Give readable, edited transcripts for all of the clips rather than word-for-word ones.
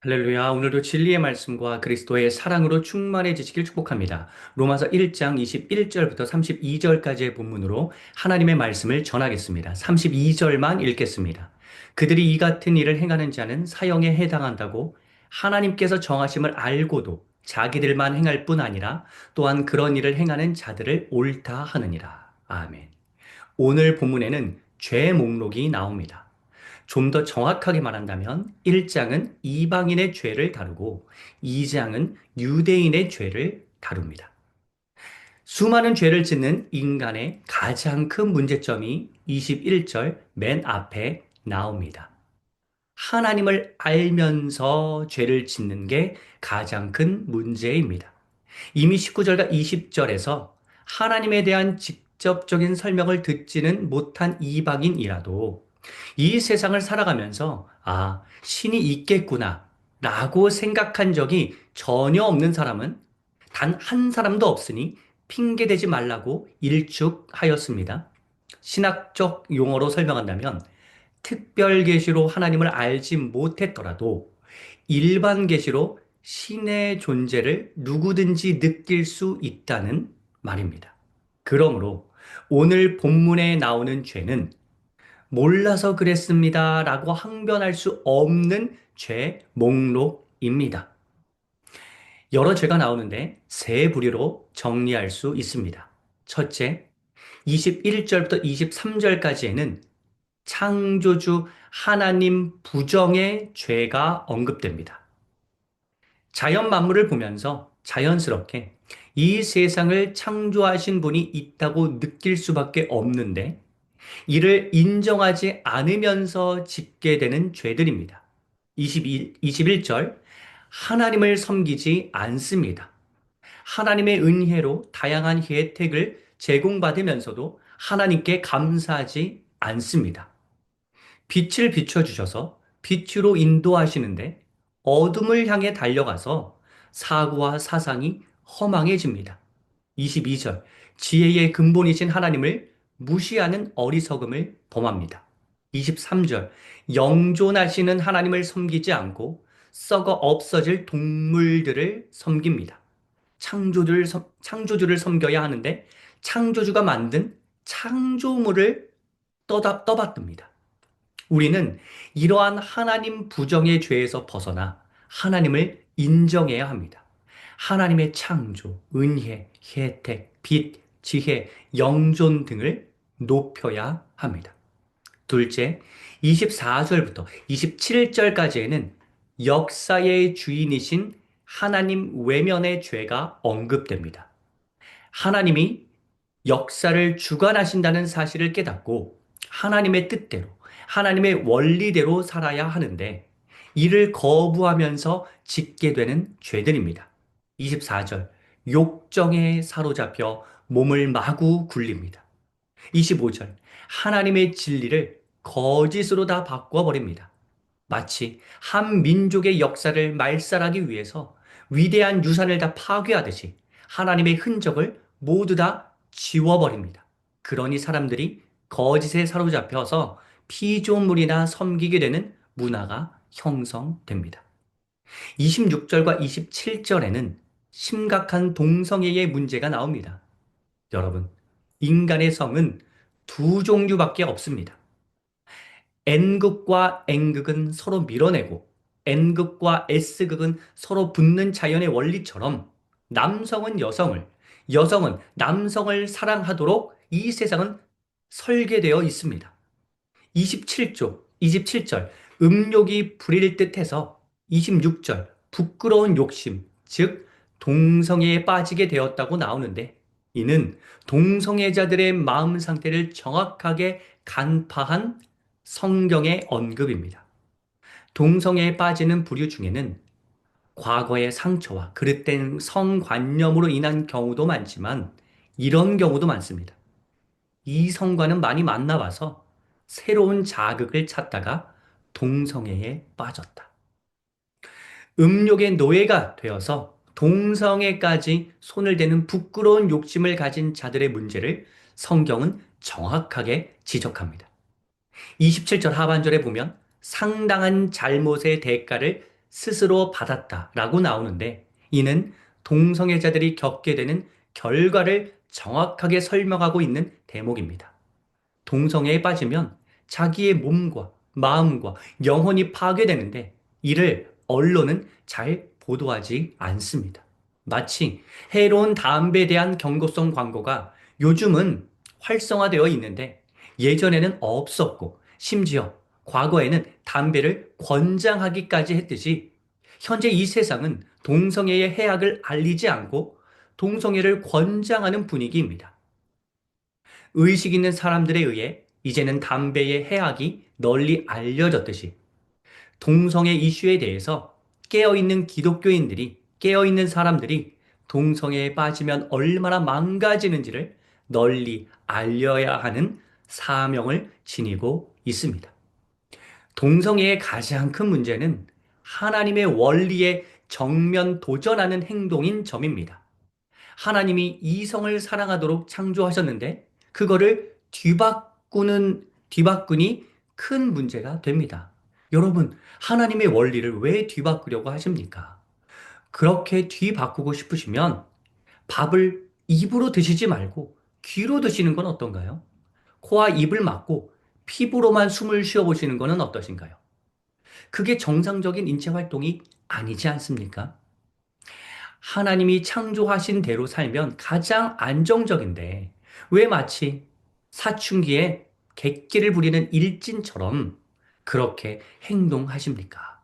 할렐루야. 오늘도 진리의 말씀과 그리스도의 사랑으로 충만해지시길 축복합니다. 로마서 1장 21절부터 32절까지의 본문으로 하나님의 말씀을 전하겠습니다. 32절만 읽겠습니다. 그들이 이 같은 일을 행하는 자는 사형에 해당한다고 하나님께서 정하심을 알고도 자기들만 행할 뿐 아니라 또한 그런 일을 행하는 자들을 옳다 하느니라. 아멘. 오늘 본문에는 죄 목록이 나옵니다. 좀 더 정확하게 말한다면 1장은 이방인의 죄를 다루고 2장은 유대인의 죄를 다룹니다. 수많은 죄를 짓는 인간의 가장 큰 문제점이 21절 맨 앞에 나옵니다. 하나님을 알면서 죄를 짓는 게 가장 큰 문제입니다. 이미 19절과 20절에서 하나님에 대한 직접적인 설명을 듣지는 못한 이방인이라도 이 세상을 살아가면서 신이 있겠구나 라고 생각한 적이 전혀 없는 사람은 단 한 사람도 없으니 핑계대지 말라고 일축하였습니다. 신학적 용어로 설명한다면 특별 계시로 하나님을 알지 못했더라도 일반 계시로 신의 존재를 누구든지 느낄 수 있다는 말입니다. 그러므로 오늘 본문에 나오는 죄는 몰라서 그랬습니다 라고 항변할 수 없는 죄 목록입니다. 여러 죄가 나오는데 세 부류로 정리할 수 있습니다. 첫째, 21절부터 23절까지에는 창조주 하나님 부정의 죄가 언급됩니다. 자연 만물을 보면서 자연스럽게 이 세상을 창조하신 분이 있다고 느낄 수밖에 없는데 이를 인정하지 않으면서 짓게 되는 죄들입니다. 21절 하나님을 섬기지 않습니다. 하나님의 은혜로 다양한 혜택을 제공받으면서도 하나님께 감사하지 않습니다. 빛을 비춰주셔서 빛으로 인도하시는데 어둠을 향해 달려가서 사고와 사상이 허망해집니다. 22절 지혜의 근본이신 하나님을 무시하는 어리석음을 범합니다. 23절 영존하시는 하나님을 섬기지 않고 썩어 없어질 동물들을 섬깁니다. 창조주를 섬겨야 하는데 창조주가 만든 창조물을 떠받듭니다. 우리는 이러한 하나님 부정의 죄에서 벗어나 하나님을 인정해야 합니다. 하나님의 창조, 은혜, 혜택, 빛, 지혜, 영존 등을 높여야 합니다. 둘째, 24절부터 27절까지에는 역사의 주인이신 하나님 외면의 죄가 언급됩니다. 하나님이 역사를 주관하신다는 사실을 깨닫고 하나님의 뜻대로, 하나님의 원리대로 살아야 하는데 이를 거부하면서 짓게 되는 죄들입니다. 24절, 욕정에 사로잡혀 몸을 마구 굴립니다. 25절, 하나님의 진리를 거짓으로 다 바꿔버립니다. 마치 한 민족의 역사를 말살하기 위해서 위대한 유산을 다 파괴하듯이 하나님의 흔적을 모두 다 지워버립니다. 그러니 사람들이 거짓에 사로잡혀서 피조물이나 섬기게 되는 문화가 형성됩니다. 26절과 27절에는 심각한 동성애의 문제가 나옵니다. 여러분, 인간의 성은 두 종류밖에 없습니다. N극과 N극은 서로 밀어내고 N극과 S극은 서로 붙는 자연의 원리처럼 남성은 여성을, 여성은 남성을 사랑하도록 이 세상은 설계되어 있습니다. 27절, 음욕이 부릴 듯해서 26절, 부끄러운 욕심, 즉 동성애에 빠지게 되었다고 나오는데 이는 동성애자들의 마음 상태를 정확하게 간파한 성경의 언급입니다. 동성애에 빠지는 부류 중에는 과거의 상처와 그릇된 성관념으로 인한 경우도 많지만 이런 경우도 많습니다. 이성과는 많이 만나봐서 새로운 자극을 찾다가 동성애에 빠졌다. 음욕의 노예가 되어서 동성애까지 손을 대는 부끄러운 욕심을 가진 자들의 문제를 성경은 정확하게 지적합니다. 27절 하반절에 보면 상당한 잘못의 대가를 스스로 받았다라고 나오는데 이는 동성애자들이 겪게 되는 결과를 정확하게 설명하고 있는 대목입니다. 동성애에 빠지면 자기의 몸과 마음과 영혼이 파괴되는데 이를 언론은 잘 보도하지 않습니다. 마치 해로운 담배에 대한 경고성 광고가 요즘은 활성화되어 있는데 예전에는 없었고 심지어 과거에는 담배를 권장하기까지 했듯이 현재 이 세상은 동성애의 해악을 알리지 않고 동성애를 권장하는 분위기입니다. 의식 있는 사람들에 의해 이제는 담배의 해악이 널리 알려졌듯이 동성애 이슈에 대해서 깨어있는 기독교인들이, 깨어있는 사람들이 동성애에 빠지면 얼마나 망가지는지를 널리 알려야 하는 사명을 지니고 있습니다. 동성애의 가장 큰 문제는 하나님의 원리에 정면 도전하는 행동인 점입니다. 하나님이 이성을 사랑하도록 창조하셨는데 그거를 뒤바꾸니 큰 문제가 됩니다. 여러분, 하나님의 원리를 왜 뒤바꾸려고 하십니까? 그렇게 뒤바꾸고 싶으시면 밥을 입으로 드시지 말고 귀로 드시는 건 어떤가요? 코와 입을 막고 피부로만 숨을 쉬어 보시는 것은 어떠신가요? 그게 정상적인 인체 활동이 아니지 않습니까? 하나님이 창조하신 대로 살면 가장 안정적인데 왜 마치 사춘기에 객기를 부리는 일진처럼 그렇게 행동하십니까?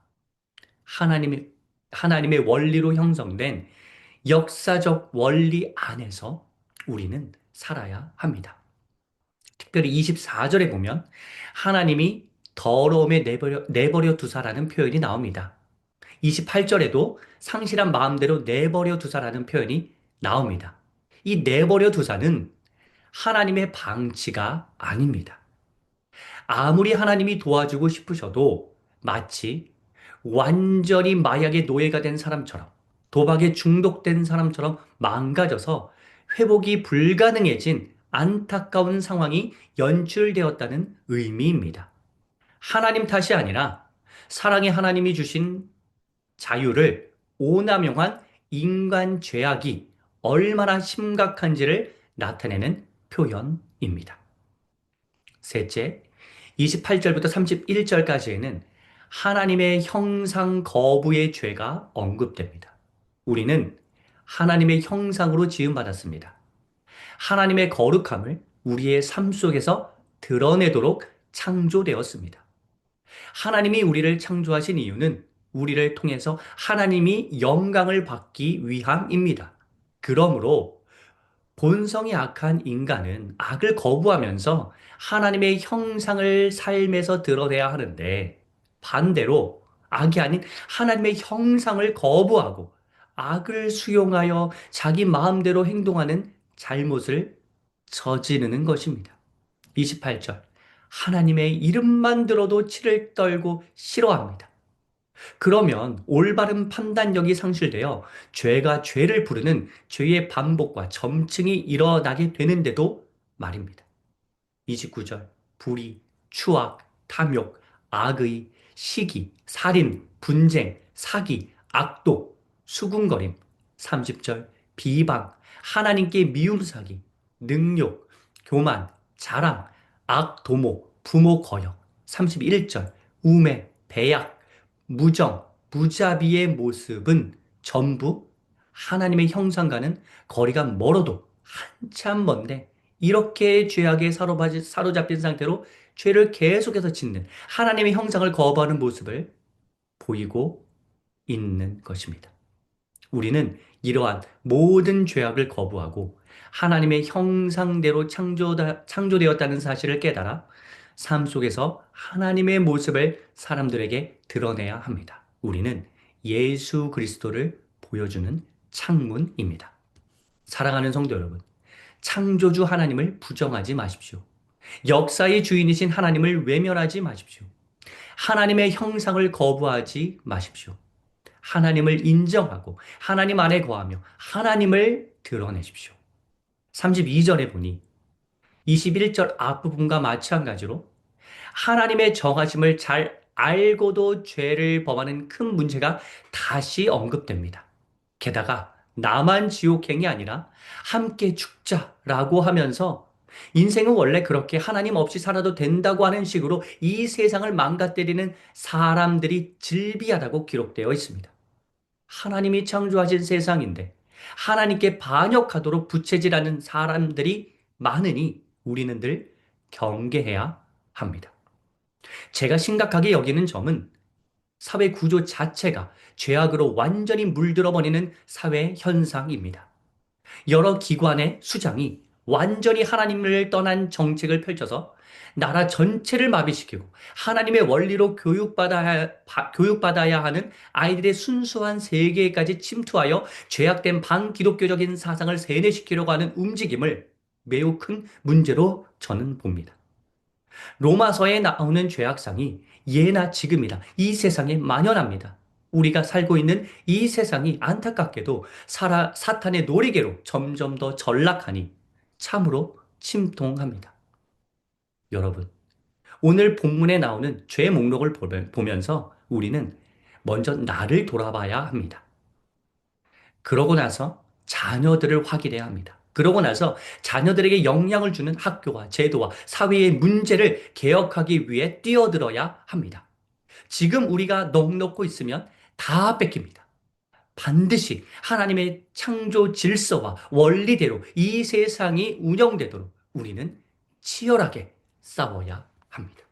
하나님의, 하나님의 원리로 형성된 역사적 원리 안에서 우리는 살아야 합니다. 특별히 24절에 보면 하나님이 더러움에 내버려 두사라는 표현이 나옵니다. 28절에도 상실한 마음대로 내버려 두사라는 표현이 나옵니다. 이 내버려 두사는 하나님의 방치가 아닙니다. 아무리 하나님이 도와주고 싶으셔도 마치 완전히 마약의 노예가 된 사람처럼 도박에 중독된 사람처럼 망가져서 회복이 불가능해진 안타까운 상황이 연출되었다는 의미입니다. 하나님 탓이 아니라 사랑의 하나님이 주신 자유를 오남용한 인간 죄악이 얼마나 심각한지를 나타내는 표현입니다. 셋째, 28절부터 31절까지에는 하나님의 형상 거부의 죄가 언급됩니다. 우리는 하나님의 형상으로 지음받았습니다. 하나님의 거룩함을 우리의 삶 속에서 드러내도록 창조되었습니다. 하나님이 우리를 창조하신 이유는 우리를 통해서 하나님이 영광을 받기 위함입니다. 그러므로 본성이 악한 인간은 악을 거부하면서 하나님의 형상을 삶에서 드러내야 하는데 반대로 악이 아닌 하나님의 형상을 거부하고 악을 수용하여 자기 마음대로 행동하는 잘못을 저지르는 것입니다. 28절. 하나님의 이름만 들어도 치를 떨고 싫어합니다. 그러면 올바른 판단력이 상실되어 죄가 죄를 부르는 죄의 반복과 점층이 일어나게 되는데도 말입니다. 29절. 불의, 추악, 탐욕, 악의, 시기, 살인, 분쟁, 사기, 악독, 수군거림. 30절. 비방, 하나님께 미움 사기, 능욕, 교만, 자랑, 악도모, 부모 거역. 31절. 우매, 배약, 무정, 무자비의 모습은 전부 하나님의 형상과는 거리가 멀어도 한참 먼데 이렇게 죄악에 사로잡힌 상태로 죄를 계속해서 짓는 하나님의 형상을 거부하는 모습을 보이고 있는 것입니다. 우리는 이러한 모든 죄악을 거부하고 하나님의 형상대로 창조되었다는 사실을 깨달아 삶 속에서 하나님의 모습을 사람들에게 드러내야 합니다. 우리는 예수 그리스도를 보여주는 창문입니다. 사랑하는 성도 여러분, 창조주 하나님을 부정하지 마십시오. 역사의 주인이신 하나님을 외면하지 마십시오. 하나님의 형상을 거부하지 마십시오. 하나님을 인정하고 하나님 안에 거하며 하나님을 드러내십시오. 32절에 보니 21절 앞부분과 마찬가지로 하나님의 정하심을 잘 알고도 죄를 범하는 큰 문제가 다시 언급됩니다. 게다가 나만 지옥행이 아니라 함께 죽자라고 하면서 인생은 원래 그렇게 하나님 없이 살아도 된다고 하는 식으로 이 세상을 망가뜨리는 사람들이 즐비하다고 기록되어 있습니다. 하나님이 창조하신 세상인데 하나님께 반역하도록 부채질하는 사람들이 많으니 우리는 늘 경계해야 합니다. 제가 심각하게 여기는 점은 사회 구조 자체가 죄악으로 완전히 물들어 버리는 사회 현상입니다. 여러 기관의 수장이 완전히 하나님을 떠난 정책을 펼쳐서 나라 전체를 마비시키고 하나님의 원리로 교육받아야 하는 아이들의 순수한 세계까지 침투하여 죄악된 반기독교적인 사상을 세뇌시키려고 하는 움직임을 매우 큰 문제로 저는 봅니다. 로마서에 나오는 죄악상이 예나 지금이나 이 세상에 만연합니다. 우리가 살고 있는 이 세상이 안타깝게도 사탄의 놀이개로 점점 더 전락하니 참으로 침통합니다. 여러분, 오늘 본문에 나오는 죄 목록을 보면서 우리는 먼저 나를 돌아봐야 합니다. 그러고 나서 자녀들을 확인해야 합니다. 그러고 나서 자녀들에게 영향을 주는 학교와 제도와 사회의 문제를 개혁하기 위해 뛰어들어야 합니다. 지금 우리가 넋놓고 있으면 다 뺏깁니다. 반드시 하나님의 창조 질서와 원리대로 이 세상이 운영되도록 우리는 치열하게 싸워야 합니다.